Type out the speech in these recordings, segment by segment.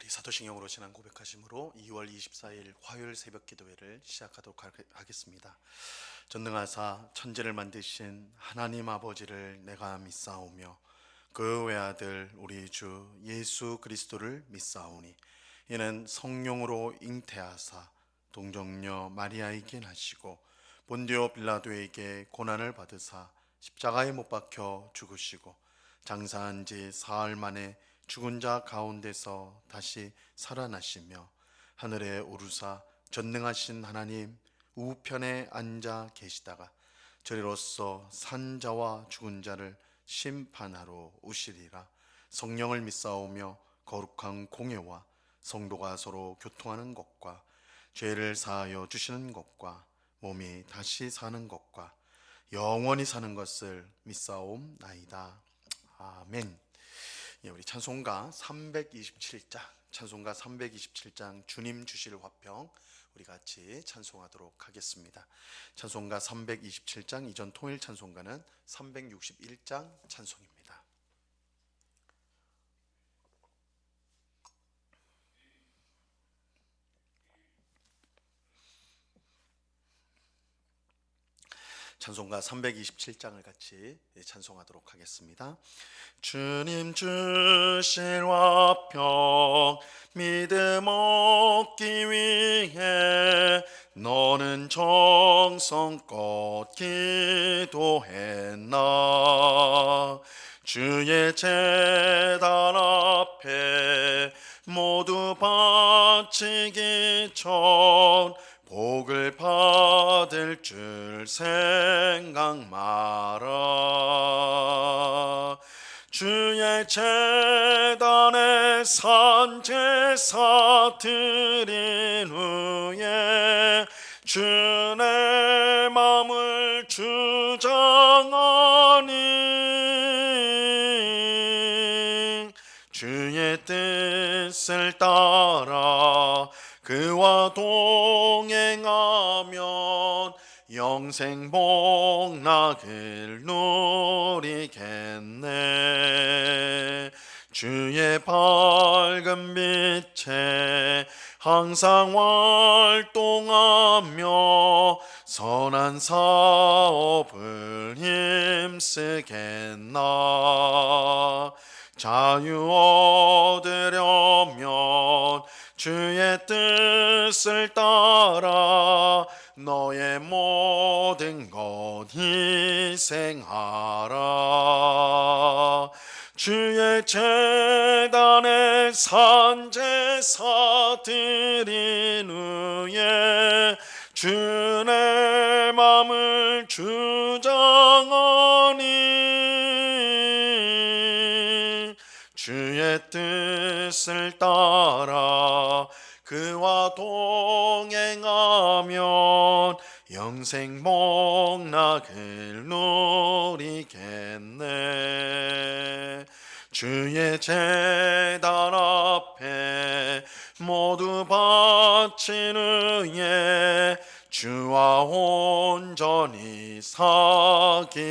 우리 사도신경으로 지난 고백하심으로 2월 24일 화요일 새벽 기도회를 시작하도록 하겠습니다. 전능하사 천지를 만드신 하나님 아버지를 내가 믿사오며 그 외아들 우리 주 예수 그리스도를 믿사오니 이는 성령으로 잉태하사 동정녀 마리아에게 나시고 본디오 빌라도에게 고난을 받으사 십자가에 못 박혀 죽으시고 장사한 지 사흘 만에 죽은 자 가운데서 다시 살아나시며 하늘에 오르사 전능하신 하나님 우편에 앉아 계시다가 저리로서 산 자와 죽은 자를 심판하러 오시리라. 성령을 믿사오며 거룩한 공예와 성도가 서로 교통하는 것과 죄를 사하여 주시는 것과 몸이 다시 사는 것과 영원히 사는 것을 믿사옵나이다. 아멘. 우리 찬송가 327장 주님 주실 화평 우리 같이 찬송하도록 하겠습니다. 찬송가 327장 이전 통일 찬송가는 361장 찬송입니다. 찬송가 327장을 같이 찬송하도록 하겠습니다. 주님 주실 화평 믿음 얻기 위해 너는 정성껏 기도했나. 주의 제단 앞에 모두 바치기 전 복을 받을 줄 생각 마라. 주의 제단에 산 제사 드린 후에 주의 마음을 주장하니 주의 뜻을 따라 그와 동행하면 영생 복락을 누리겠네. 주의 밝은 빛에 항상 활동하며 선한 사업을 힘쓰겠나. 자유 얻으려면 주의 뜻을 따라 너의 모든 것 희생하라. 주의 제단에 산 제사 드린 후에 주의 마음을 주장하니 주의 뜻을 따라 그와 동행하면 영생 복락을 누리겠네. 주의 제단 앞에 모두 바친 후에 주와 온전히 사귀겠나에.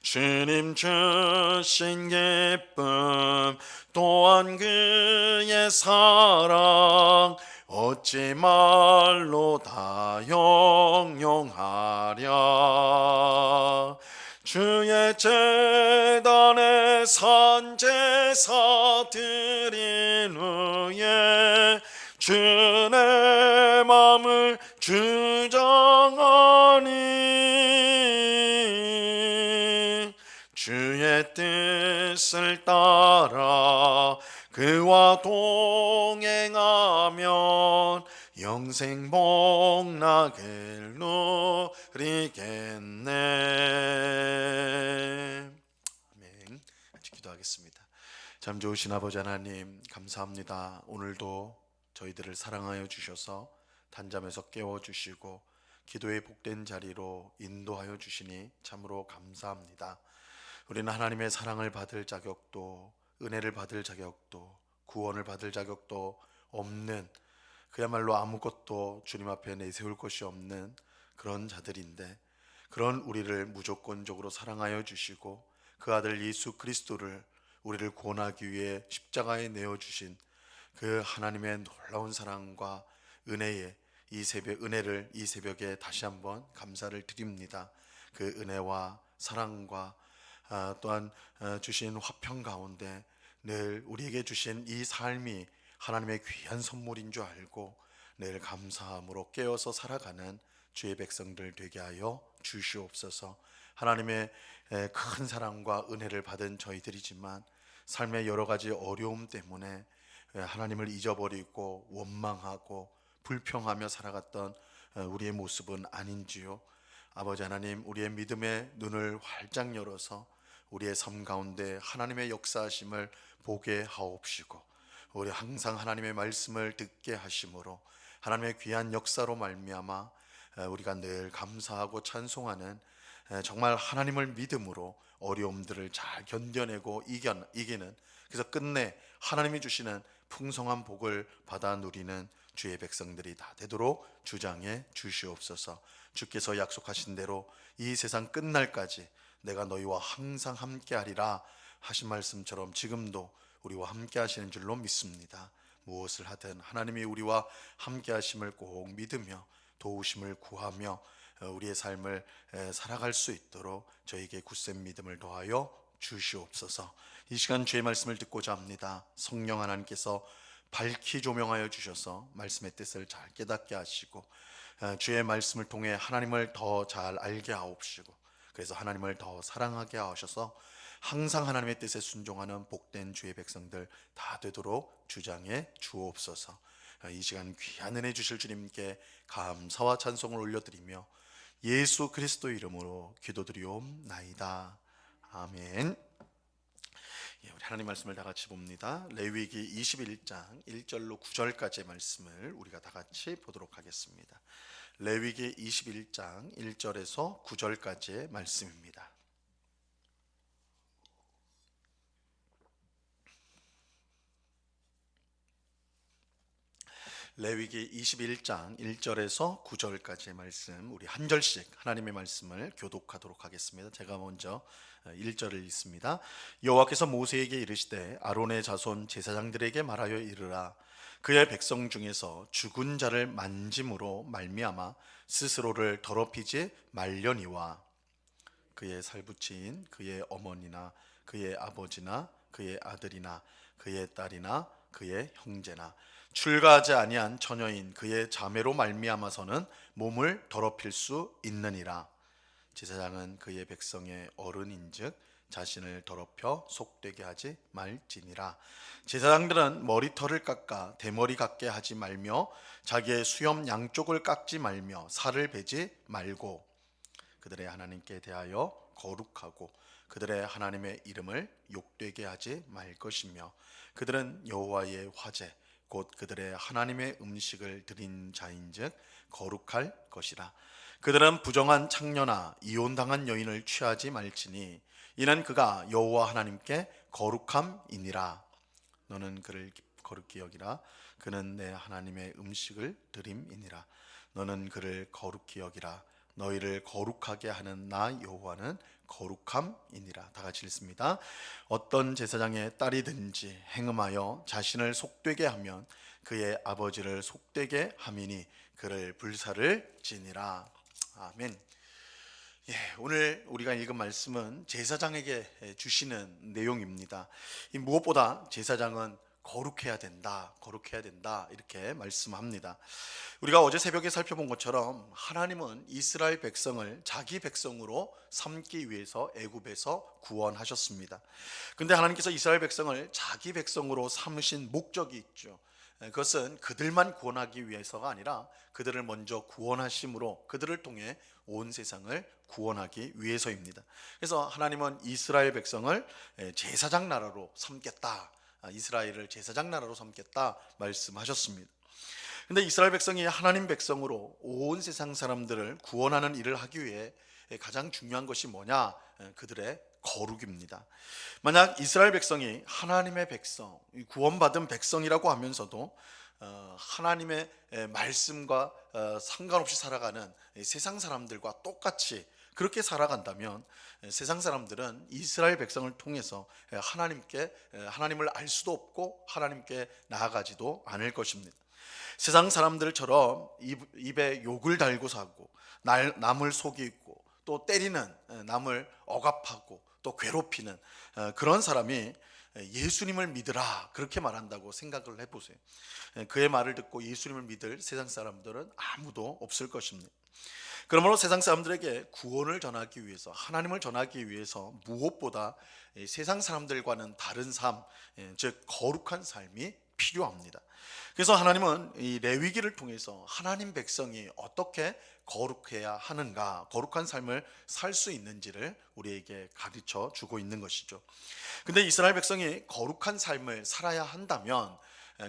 주님 주신 기쁨 또한 그의 사랑 어찌 말로 다 형용하랴. 주의 제단에 산 제사 드린 후에 주의 마음을 주장하니 주의 뜻을 따라 그와 동행하면 영생 복락을 누리겠네. 아멘. 같이 기도하겠습니다. 참 좋으신 아버지 하나님 감사합니다. 오늘도 저희들을 사랑하여 주셔서 단잠에서 깨워주시고 기도의 복된 자리로 인도하여 주시니 참으로 감사합니다. 우리는 하나님의 사랑을 받을 자격도 은혜를 받을 자격도 구원을 받을 자격도 없는 그야말로 아무것도 주님 앞에 내세울 것이 없는 그런 자들인데 그런 우리를 무조건적으로 사랑하여 주시고 그 아들 예수 그리스도를 우리를 구원하기 위해 십자가에 내어주신 그 하나님의 놀라운 사랑과 은혜에 은혜를 이 새벽에 다시 한번 감사를 드립니다. 그 은혜와 사랑과 또한 주신 화평 가운데 늘 우리에게 주신 이 삶이 하나님의 귀한 선물인 줄 알고 늘 감사함으로 깨어서 살아가는 주의 백성들 되게 하여 주시옵소서. 하나님의 큰 사랑과 은혜를 받은 저희들이지만 삶의 여러 가지 어려움 때문에 하나님을 잊어버리고 원망하고 불평하며 살아갔던 우리의 모습은 아닌지요. 아버지 하나님, 우리의 믿음의 눈을 활짝 열어서 우리의 삶 가운데 하나님의 역사하심을 보게 하옵시고, 우리 항상 하나님의 말씀을 듣게 하심으로 하나님의 귀한 역사로 말미암아 우리가 늘 감사하고 찬송하는 정말 하나님을 믿음으로 어려움들을 잘 견뎌내고 이기는, 그래서 끝내 하나님이 주시는 풍성한 복을 받아 누리는 주의 백성들이 다 되도록 주장해 주시옵소서. 주께서 약속하신 대로 이 세상 끝날까지 내가 너희와 항상 함께하리라 하신 말씀처럼 지금도 우리와 함께 하시는 줄로 믿습니다. 무엇을 하든 하나님이 우리와 함께 하심을 꼭 믿으며 도우심을 구하며 우리의 삶을 살아갈 수 있도록 저에게 굳센 믿음을 더하여 주시옵소서. 이 시간 주의 말씀을 듣고자 합니다. 성령 하나님께서 밝히 조명하여 주셔서 말씀의 뜻을 잘 깨닫게 하시고 주의 말씀을 통해 하나님을 더 잘 알게 하옵시고, 그래서 하나님을 더 사랑하게 하셔서 항상 하나님의 뜻에 순종하는 복된 주의 백성들 다 되도록 주장해 주옵소서. 이 시간 귀한 은혜 주실 주님께 감사와 찬송을 올려드리며 예수 그리스도 이름으로 기도드리옵나이다. 아멘. 우리 하나님 말씀을 다 같이 봅니다. 레위기 21장 1절로 9절까지의 말씀을 우리가 다 같이 보도록 하겠습니다. 레위기 21장 1절에서 9절까지의 말씀입니다. 레위기 21장 1절에서 9절까지의 말씀, 우리 한 절씩 하나님의 말씀을 교독하도록 하겠습니다. 제가 먼저 1절을 읽습니다. 여호와께서 모세에게 이르시되 아론의 자손 제사장들에게 말하여 이르라. 그의 백성 중에서 죽은 자를 만짐으로 말미암아 스스로를 더럽히지 말려니와 그의 살부치인 그의 어머니나 그의 아버지나 그의 아들이나 그의 딸이나 그의 형제나 출가하지 아니한 처녀인 그의 자매로 말미암아서는 몸을 더럽힐 수 있느니라. 제사장은 그의 백성의 어른인즉 자신을 더럽혀 속되게 하지 말지니라. 제사장들은 머리털을 깎아 대머리 같게 하지 말며 자기의 수염 양쪽을 깎지 말며 살을 베지 말고 그들의 하나님께 대하여 거룩하고 그들의 하나님의 이름을 욕되게 하지 말 것이며 그들은 여호와의 화제 곧 그들의 하나님의 음식을 드린 자인즉 거룩할 것이라. 그들은 부정한 창녀나 이혼당한 여인을 취하지 말지니 이는 그가 여호와 하나님께 거룩함이니라. 너는 그를 거룩히 여기라. 그는 내 하나님의 음식을 드림이니라. 너는 그를 거룩히 여기라. 너희를 거룩하게 하는 나 여호와는 거룩함이니라. 다 같이 읽습니다. 어떤 제사장의 딸이든지 행음하여 자신을 속되게 하면 그의 아버지를 속되게 함이니 그를 불사를 지니라. 아멘. 오늘 우리가 읽은 말씀은 제사장에게 주시는 내용입니다. 무엇보다 제사장은 거룩해야 된다, 거룩해야 된다 이렇게 말씀합니다. 우리가 어제 새벽에 살펴본 것처럼 하나님은 이스라엘 백성을 자기 백성으로 삼기 위해서 애굽에서 구원하셨습니다. 그런데 하나님께서 이스라엘 백성을 자기 백성으로 삼으신 목적이 있죠. 그것은 그들만 구원하기 위해서가 아니라 그들을 먼저 구원하심으로 그들을 통해 온 세상을 구원하기 위해서입니다. 그래서 하나님은 이스라엘 백성을 제사장 나라로 삼겠다, 이스라엘을 제사장 나라로 삼겠다 말씀하셨습니다. 근데 이스라엘 백성이 하나님 백성으로 온 세상 사람들을 구원하는 일을 하기 위해 가장 중요한 것이 뭐냐? 그들의 거룩입니다. 만약 이스라엘 백성이 하나님의 백성, 구원받은 백성이라고 하면서도 하나님의 말씀과 상관없이 살아가는 세상 사람들과 똑같이 그렇게 살아간다면 세상 사람들은 이스라엘 백성을 통해서 하나님을 알 수도 없고 하나님께 나아가지도 않을 것입니다. 세상 사람들처럼 입에 욕을 달고 사고 남을 속이고 또 때리는, 남을 억압하고 또 괴롭히는 그런 사람이 예수님을 믿으라 그렇게 말한다고 생각을 해보세요. 그의 말을 듣고 예수님을 믿을 세상 사람들은 아무도 없을 것입니다. 그러므로 세상 사람들에게 구원을 전하기 위해서, 하나님을 전하기 위해서 무엇보다 세상 사람들과는 다른 삶, 즉 거룩한 삶이 필요합니다. 그래서 하나님은 이 레위기를 통해서 하나님 백성이 어떻게 거룩해야 하는가, 거룩한 삶을 살 수 있는지를 우리에게 가르쳐 주고 있는 것이죠. 근데 이스라엘 백성이 거룩한 삶을 살아야 한다면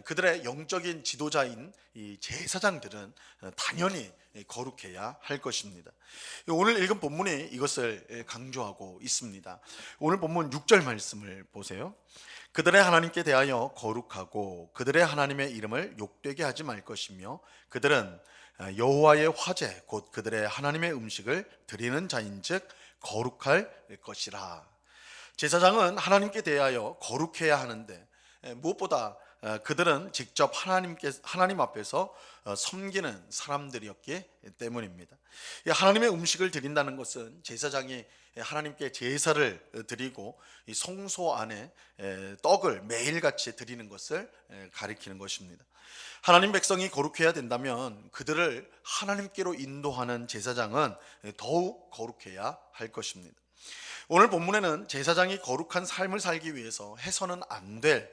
그들의 영적인 지도자인 이 제사장들은 당연히 거룩해야 할 것입니다. 오늘 읽은 본문이 이것을 강조하고 있습니다. 오늘 본문 6절 말씀을 보세요. 그들의 하나님께 대하여 거룩하고 그들의 하나님의 이름을 욕되게 하지 말 것이며 그들은 여호와의 화제 곧 그들의 하나님의 음식을 드리는 자인즉 거룩할 것이라. 제사장은 하나님께 대하여 거룩해야 하는데 무엇보다 그들은 직접 하나님 앞에서 섬기는 사람들이었기 때문입니다. 하나님의 음식을 드린다는 것은 제사장이 하나님께 제사를 드리고 이 성소 안에 떡을 매일같이 드리는 것을 가리키는 것입니다. 하나님 백성이 거룩해야 된다면 그들을 하나님께로 인도하는 제사장은 더욱 거룩해야 할 것입니다. 오늘 본문에는 제사장이 거룩한 삶을 살기 위해서 해서는 안 될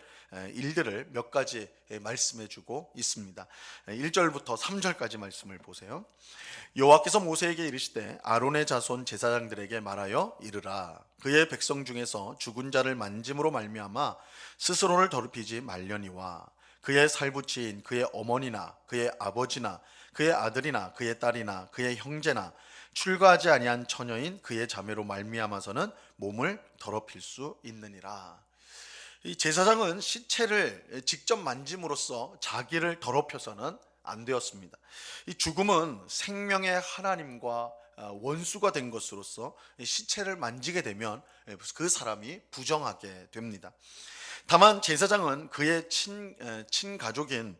일들을 몇 가지 말씀해 주고 있습니다. 1절부터 3절까지 말씀을 보세요. 여호와께서 모세에게 이르시되 아론의 자손 제사장들에게 말하여 이르라. 그의 백성 중에서 죽은 자를 만짐으로 말미암아 스스로를 더럽히지 말려니와 그의 살부치인 그의 어머니나 그의 아버지나 그의 아들이나 그의 딸이나 그의 형제나 출가하지 아니한 처녀인 그의 자매로 말미암아서는 몸을 더럽힐 수 있느니라. 이 제사장은 시체를 직접 만짐으로써 자기를 더럽혀서는 안 되었습니다. 이 죽음은 생명의 하나님과 원수가 된 것으로서 시체를 만지게 되면 그 사람이 부정하게 됩니다. 다만 제사장은 그의 친가족인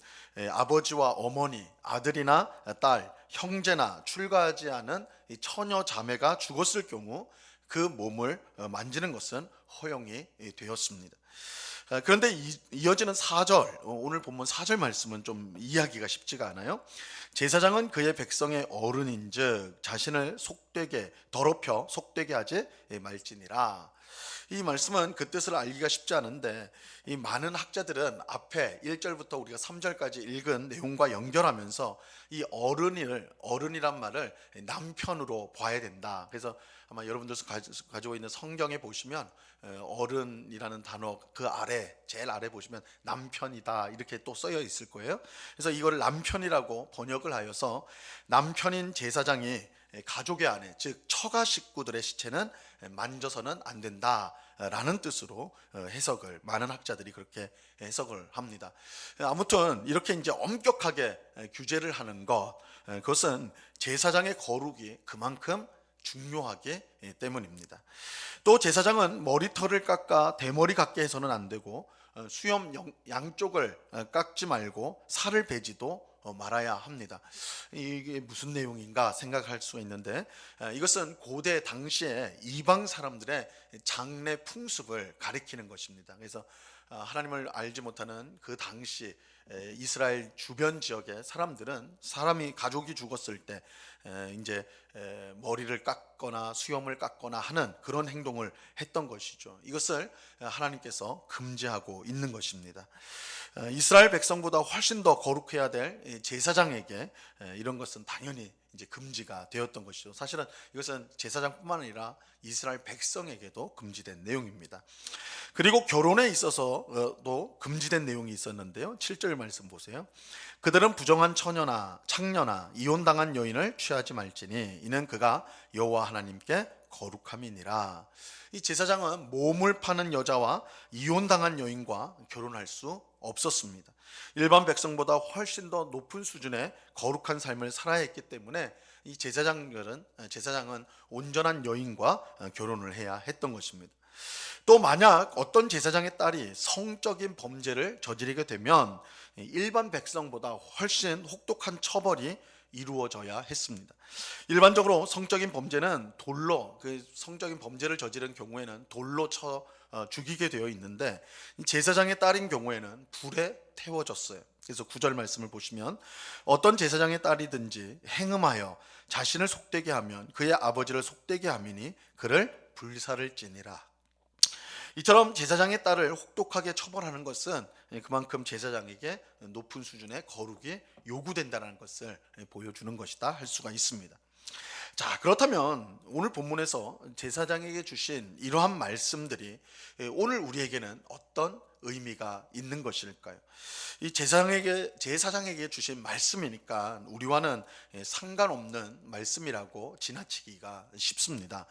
아버지와 어머니, 아들이나 딸, 형제나 출가하지 않은 처녀 자매가 죽었을 경우 그 몸을 만지는 것은 허용이 되었습니다. 그런데 이어지는 4절, 오늘 본문 4절 말씀은 좀 이해하기가 쉽지가 않아요. 제사장은 그의 백성의 어른인즉 자신을 더럽혀 속되게 하지 말지니라. 이 말씀은 그 뜻을 알기가 쉽지 않은데 이 많은 학자들은 앞에 1절부터 우리가 3절까지 읽은 내용과 연결하면서 이 어른이란 말을 남편으로 봐야 된다. 그래서 아마 여러분들 가지고 있는 성경에 보시면 어른이라는 단어 그 아래 제일 아래 보시면 남편이다 이렇게 또 쓰여 있을 거예요. 그래서 이거를 남편이라고 번역을 하여서 남편인 제사장이 가족의 아내 즉 처가 식구들의 시체는 만져서는 안 된다라는 뜻으로 해석을 많은 학자들이 그렇게 해석을 합니다. 아무튼 이렇게 이제 엄격하게 규제를 하는 그것은 제사장의 거룩이 그만큼 중요하기 때문입니다. 또 제사장은 머리털을 깎아 대머리 같게 해서는 안 되고 수염 양쪽을 깎지 말고 살을 베지도 말아야 합니다. 이게 무슨 내용인가 생각할 수가 있는데 이것은 고대 당시에 이방 사람들의 장례 풍습을 가리키는 것입니다. 그래서 하나님을 알지 못하는 그 당시 이스라엘 주변 지역의 사람들은 가족이 죽었을 때 이제 머리를 깎거나 수염을 깎거나 하는 그런 행동을 했던 것이죠. 이것을 하나님께서 금지하고 있는 것입니다. 이스라엘 백성보다 훨씬 더 거룩해야 될 제사장에게 이런 것은 당연히 이제 금지가 되었던 것이죠. 사실은 이것은 제사장뿐만 아니라 이스라엘 백성에게도 금지된 내용입니다. 그리고 결혼에 있어서도 금지된 내용이 있었는데요. 7절 말씀 보세요. 그들은 부정한 처녀나 창녀나 이혼당한 여인을 취하지 말지니 이는 그가 여호와 하나님께 거룩함이니라. 이 제사장은 몸을 파는 여자와 이혼당한 여인과 결혼할 수 없었습니다. 일반 백성보다 훨씬 더 높은 수준의 거룩한 삶을 살아야 했기 때문에 이 제사장은 온전한 여인과 결혼을 해야 했던 것입니다. 또 만약 어떤 제사장의 딸이 성적인 범죄를 저지르게 되면 일반 백성보다 훨씬 혹독한 처벌이 이루어져야 했습니다. 일반적으로 성적인 범죄는 성적인 범죄를 저지른 경우에는 돌로 쳐 죽이게 되어 있는데, 제사장의 딸인 경우에는 불에 태워졌어요. 그래서 9절 말씀을 보시면, 어떤 제사장의 딸이든지 행음하여 자신을 속되게 하면 그의 아버지를 속되게 함이니 그를 불살을지니라. 이처럼 제사장의 딸을 혹독하게 처벌하는 것은 그만큼 제사장에게 높은 수준의 거룩이 요구된다는 것을 보여주는 것이다 할 수가 있습니다. 자, 그렇다면 오늘 본문에서 제사장에게 주신 이러한 말씀들이 오늘 우리에게는 어떤 의미가 있는 것일까요? 이 제사장에게 주신 말씀이니까 우리와는 상관없는 말씀이라고 지나치기가 쉽습니다.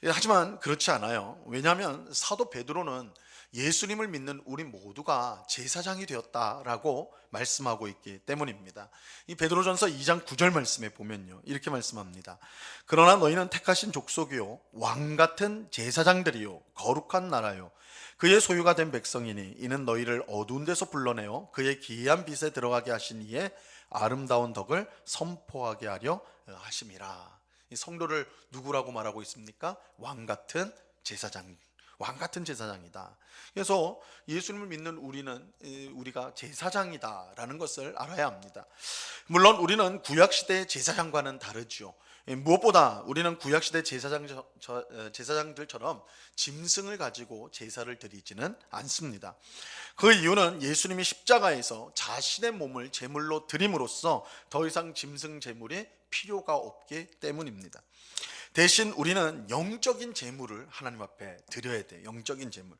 하지만 그렇지 않아요. 왜냐하면 사도 베드로는 예수님을 믿는 우리 모두가 제사장이 되었다라고 말씀하고 있기 때문입니다. 이 베드로전서 2장 9절 말씀에 보면요, 이렇게 말씀합니다. 그러나 너희는 택하신 족속이요 왕 같은 제사장들이요 거룩한 나라요 그의 소유가 된 백성이니 이는 너희를 어두운 데서 불러내어 그의 기이한 빛에 들어가게 하신 이의 아름다운 덕을 선포하게 하려 하심이라. 이 성도를 누구라고 말하고 있습니까? 왕 같은 제사장이다. 그래서 예수님을 믿는 우리가 제사장이다라는 것을 알아야 합니다. 물론 우리는 구약시대의 제사장과는 다르죠. 무엇보다 우리는 구약시대 제사장들처럼 짐승을 가지고 제사를 드리지는 않습니다. 그 이유는 예수님이 십자가에서 자신의 몸을 제물로 드림으로써 더 이상 짐승 제물이 필요가 없기 때문입니다. 대신 우리는 영적인 제물을 하나님 앞에 드려야 돼. 영적인 제물.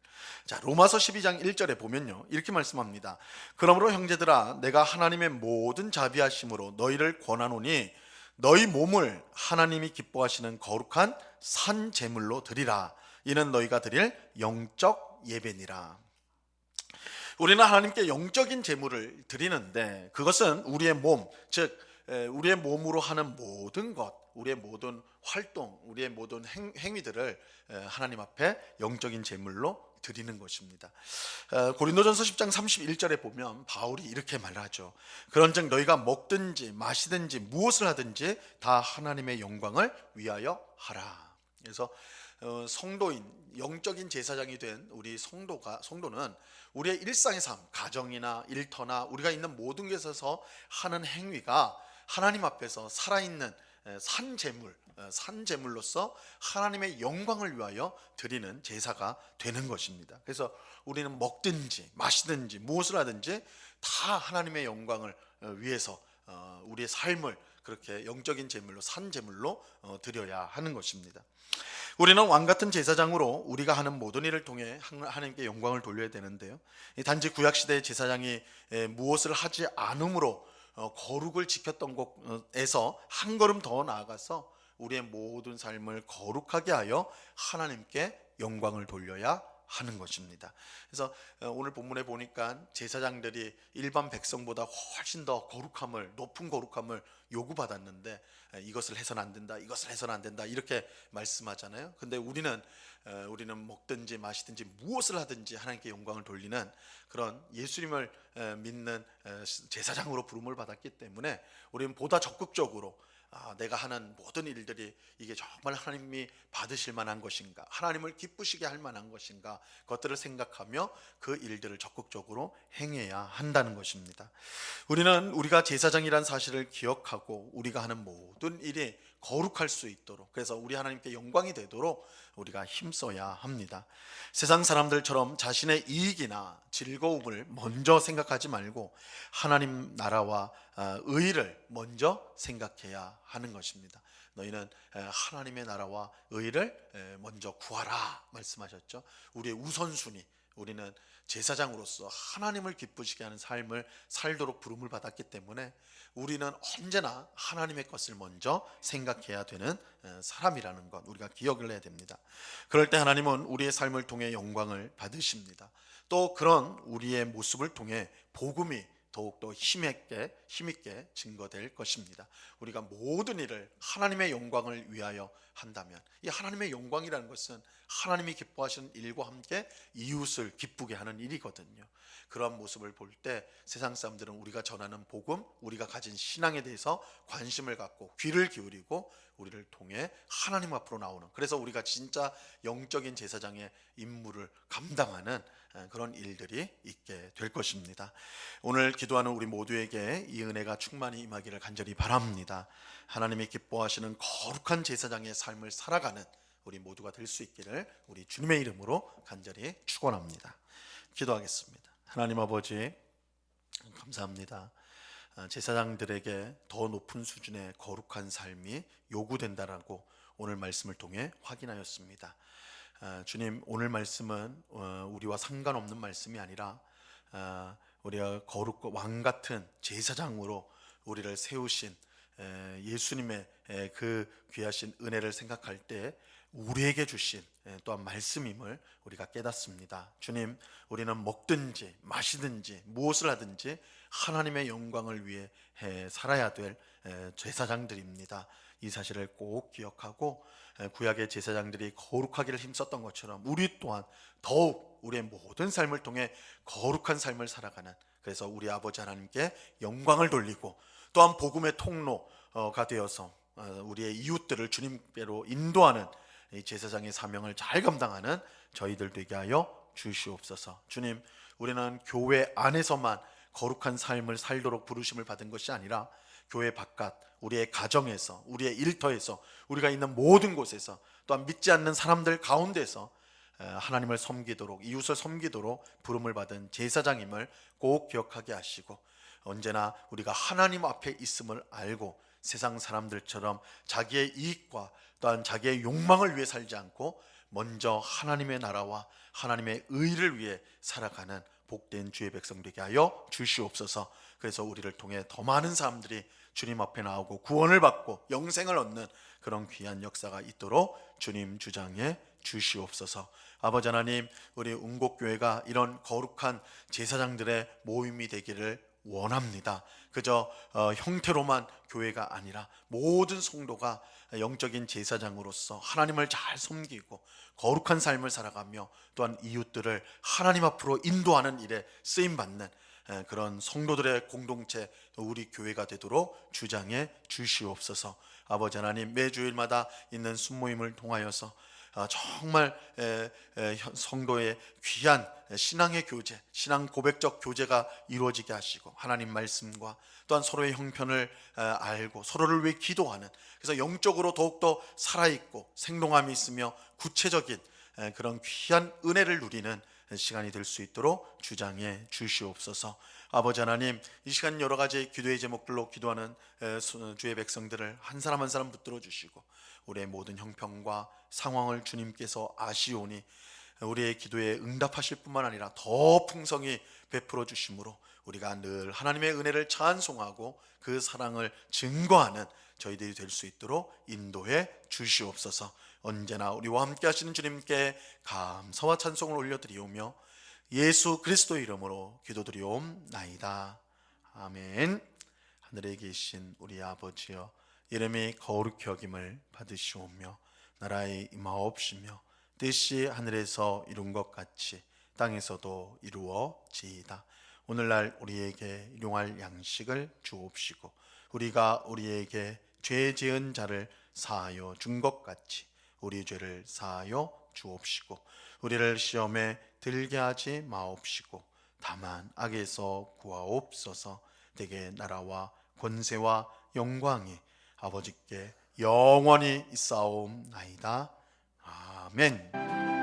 자, 로마서 12장 1절에 보면요, 이렇게 말씀합니다. 그러므로 형제들아, 내가 하나님의 모든 자비하심으로 너희를 권하노니 너희 몸을 하나님이 기뻐하시는 거룩한 산 제물로 드리라. 이는 너희가 드릴 영적 예배니라. 우리는 하나님께 영적인 제물을 드리는데, 그것은 우리의 몸, 즉 우리의 몸으로 하는 모든 것, 우리의 모든 활동, 우리의 모든 행위들을 하나님 앞에 영적인 제물로 드리는 것입니다. 고린도전서 10장 31절에 보면 바울이 이렇게 말하죠. 그런즉 너희가 먹든지 마시든지 무엇을 하든지 다 하나님의 영광을 위하여 하라. 그래서 성도인, 영적인 제사장이 된 우리 성도는 우리의 일상의 삶, 가정이나 일터나 우리가 있는 모든 곳에서 하는 행위가 하나님 앞에서 살아있는 산 제물로서 하나님의 영광을 위하여 드리는 제사가 되는 것입니다. 그래서 우리는 먹든지 마시든지 무엇을 하든지 다 하나님의 영광을 위해서 우리의 삶을 그렇게 영적인 제물로, 산 제물로 드려야 하는 것입니다. 우리는 왕같은 제사장으로 우리가 하는 모든 일을 통해 하나님께 영광을 돌려야 되는데요, 단지 구약시대의 제사장이 무엇을 하지 않음으로 거룩을 지켰던 곳에서 한 걸음 더 나아가서 우리의 모든 삶을 거룩하게 하여 하나님께 영광을 돌려야 하는 것입니다. 그래서 오늘 본문에 보니까 제사장들이 일반 백성보다 훨씬 더 높은 거룩함을 요구받았는데, 이것을 해서는 안 된다, 이것을 해서는 안 된다 이렇게 말씀하잖아요. 근데 우리는 먹든지 마시든지 무엇을 하든지 하나님께 영광을 돌리는 그런 예수님을 믿는 제사장으로 부름을 받았기 때문에 우리는 보다 적극적으로 내가 하는 모든 일들이 이게 정말 하나님이 받으실 만한 것인가, 하나님을 기쁘시게 할 만한 것인가, 그것들을 생각하며 그 일들을 적극적으로 행해야 한다는 것입니다. 우리는 우리가 제사장이란 사실을 기억하고 우리가 하는 모든 일이 거룩할 수 있도록, 그래서 우리 하나님께 영광이 되도록 우리가 힘써야 합니다. 세상 사람들처럼 자신의 이익이나 즐거움을 먼저 생각하지 말고 하나님 나라와 의를 먼저 생각해야 하는 것입니다. 너희는 하나님의 나라와 의를 먼저 구하라 말씀하셨죠. 우리의 우선순위, 우리는 제사장으로서 하나님을 기쁘시게 하는 삶을 살도록 부름을 받았기 때문에 우리는 언제나 하나님의 것을 먼저 생각해야 되는 사람이라는 것 우리가 기억을 해야 됩니다. 그럴 때 하나님은 우리의 삶을 통해 영광을 받으십니다. 또 그런 우리의 모습을 통해 복음이 더욱더 힘있게 증거될 것입니다. 우리가 모든 일을 하나님의 영광을 위하여 한다면, 이 하나님의 영광이라는 것은 하나님이 기뻐하시는 일과 함께 이웃을 기쁘게 하는 일이거든요. 그러한 모습을 볼 때 세상 사람들은 우리가 전하는 복음, 우리가 가진 신앙에 대해서 관심을 갖고 귀를 기울이고 우리를 통해 하나님 앞으로 나오는, 그래서 우리가 진짜 영적인 제사장의 임무를 감당하는 그런 일들이 있게 될 것입니다. 오늘 기도하는 우리 모두에게 이 은혜가 충만히 임하기를 간절히 바랍니다. 하나님이 기뻐하시는 거룩한 제사장의 삶을 살아가는 우리 모두가 될 수 있기를 우리 주님의 이름으로 간절히 축원합니다. 기도하겠습니다. 하나님 아버지, 감사합니다. 제사장들에게 더 높은 수준의 거룩한 삶이 요구된다라고 오늘 말씀을 통해 확인하였습니다. 주님, 오늘 말씀은 우리와 상관없는 말씀이 아니라 우리가 거룩과 왕 같은 제사장으로 우리를 세우신 예수님의 그 귀하신 은혜를 생각할 때 우리에게 주신 또한 말씀임을 우리가 깨닫습니다. 주님, 우리는 먹든지 마시든지 무엇을 하든지 하나님의 영광을 위해 살아야 될 제사장들입니다. 이 사실을 꼭 기억하고 구약의 제사장들이 거룩하기를 힘썼던 것처럼 우리 또한 더욱 우리의 모든 삶을 통해 거룩한 삶을 살아가는, 그래서 우리 아버지 하나님께 영광을 돌리고 또한 복음의 통로가 되어서 우리의 이웃들을 주님께로 인도하는 이 제사장의 사명을 잘 감당하는 저희들 되게 하여 주시옵소서. 주님, 우리는 교회 안에서만 거룩한 삶을 살도록 부르심을 받은 것이 아니라 교회 바깥, 우리의 가정에서, 우리의 일터에서, 우리가 있는 모든 곳에서, 또한 믿지 않는 사람들 가운데서 하나님을 섬기도록, 이웃을 섬기도록 부름을 받은 제사장임을 꼭 기억하게 하시고, 언제나 우리가 하나님 앞에 있음을 알고 세상 사람들처럼 자기의 이익과 또한 자기의 욕망을 위해 살지 않고 먼저 하나님의 나라와 하나님의 의를 위해 살아가는 복된 주의 백성 되게 하여 주시옵소서. 그래서 우리를 통해 더 많은 사람들이 주님 앞에 나오고 구원을 받고 영생을 얻는 그런 귀한 역사가 있도록 주님 주장해 주시옵소서. 아버지 하나님, 우리 운곡교회가 이런 거룩한 제사장들의 모임이 되기를 원합니다. 그저 형태로만 교회가 아니라 모든 성도가 영적인 제사장으로서 하나님을 잘 섬기고 거룩한 삶을 살아가며 또한 이웃들을 하나님 앞으로 인도하는 일에 쓰임받는 그런 성도들의 공동체, 우리 교회가 되도록 주장해 주시옵소서. 아버지 하나님, 매주일마다 있는 순모임을 통하여서 정말 성도의 귀한 신앙의 교제, 신앙 고백적 교제가 이루어지게 하시고 하나님 말씀과 또한 서로의 형편을 알고 서로를 위해 기도하는, 그래서 영적으로 더욱더 살아있고 생동함이 있으며 구체적인 그런 귀한 은혜를 누리는 시간이 될 수 있도록 주장해 주시옵소서. 아버지 하나님, 이 시간 여러 가지 기도의 제목들로 기도하는 주의 백성들을 한 사람 한 사람 붙들어 주시고 우리의 모든 형편과 상황을 주님께서 아시오니 우리의 기도에 응답하실 뿐만 아니라 더 풍성히 베풀어 주심으로 우리가 늘 하나님의 은혜를 찬송하고 그 사랑을 증거하는 저희들이 될 수 있도록 인도해 주시옵소서. 언제나 우리와 함께 하시는 주님께 감사와 찬송을 올려드리오며 예수 그리스도의 이름으로 기도드리옵나이다. 아멘. 하늘에 계신 우리 아버지여, 이름이 거룩히 여김을 받으시오며 나라의 임하옵시며 뜻이 하늘에서 이룬 것 같이 땅에서도 이루어지이다. 오늘날 우리에게 일용할 양식을 주옵시고 우리가 우리에게 죄 지은 자를 사하여 준 것 같이 우리 죄를 사하여 주옵시고 우리를 시험에 들게 하지 마옵시고 다만 악에서 구하옵소서. 대개 나라와 권세와 영광이 아버지께 영원히 있사옵나이다. 아멘.